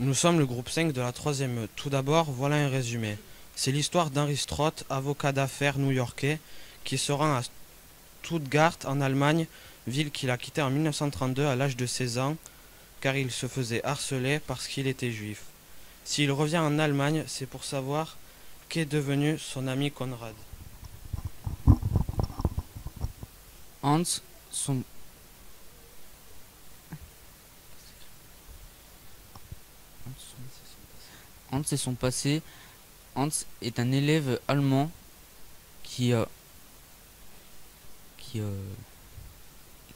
Nous sommes le groupe 5 de la troisième E. Tout d'abord, voilà un résumé. C'est l'histoire d'Henry Stroth, avocat d'affaires new-yorkais, qui se rend à Stuttgart en Allemagne, ville qu'il a quittée en 1932 à l'âge de 16 ans, car il se faisait harceler parce qu'il était juif. S'il revient en Allemagne, c'est pour savoir qu'est devenu son ami Conrad. Hans, son, Hans et son passé. Hans est un élève allemand qui a, qui,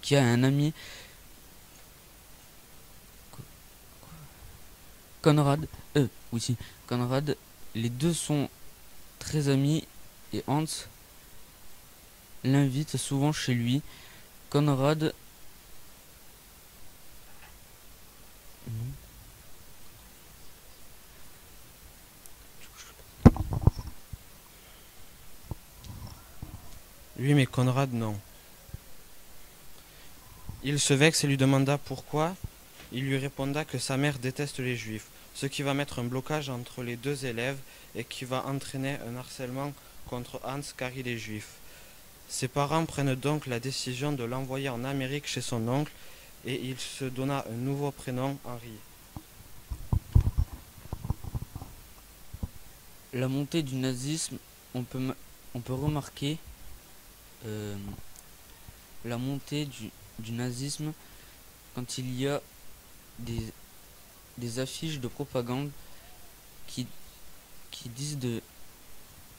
qui a un ami, Conrad. Oui, si, Conrad. Les deux sont très amis et Hans l'invite souvent chez lui. Conrad. Lui, mais Conrad, non. Il se vexe et lui demanda pourquoi. Il lui répondit que sa mère déteste les juifs, ce qui va mettre un blocage entre les deux élèves et qui va entraîner un harcèlement contre Hans car il est juif. Ses parents prennent donc la décision de l'envoyer en Amérique chez son oncle et il se donna un nouveau prénom, Henri. La montée du nazisme, on peut remarquer euh, la montée du nazisme quand il y a des, des affiches de propagande qui, qui disent de,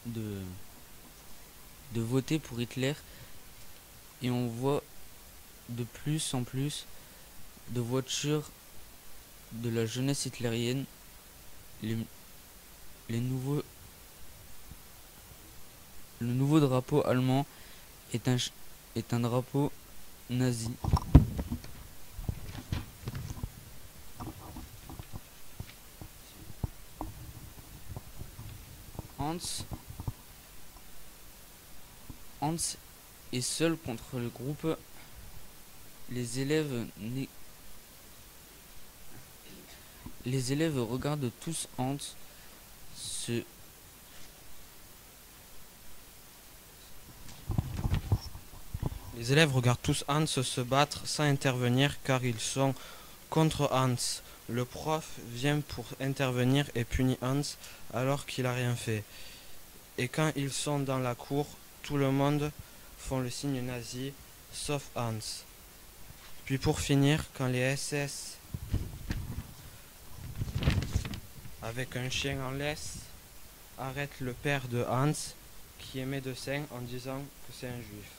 de voter pour Hitler, et on voit de plus en plus de voitures de la jeunesse hitlérienne. Les, les nouveaux, le nouveau drapeau allemand est est un drapeau nazi. Hans, Hans est seul contre le groupe. Les élèves, les élèves regardent tous Hans se Les élèves regardent tous Hans se battre sans intervenir car ils sont contre Hans. Le prof vient pour intervenir et punit Hans alors qu'il n'a rien fait. Et quand ils sont dans la cour, tout le monde font le signe nazi, sauf Hans. Puis pour finir, quand les SS, avec un chien en laisse, arrêtent le père de Hans, qui est médecin, en disant que c'est un juif.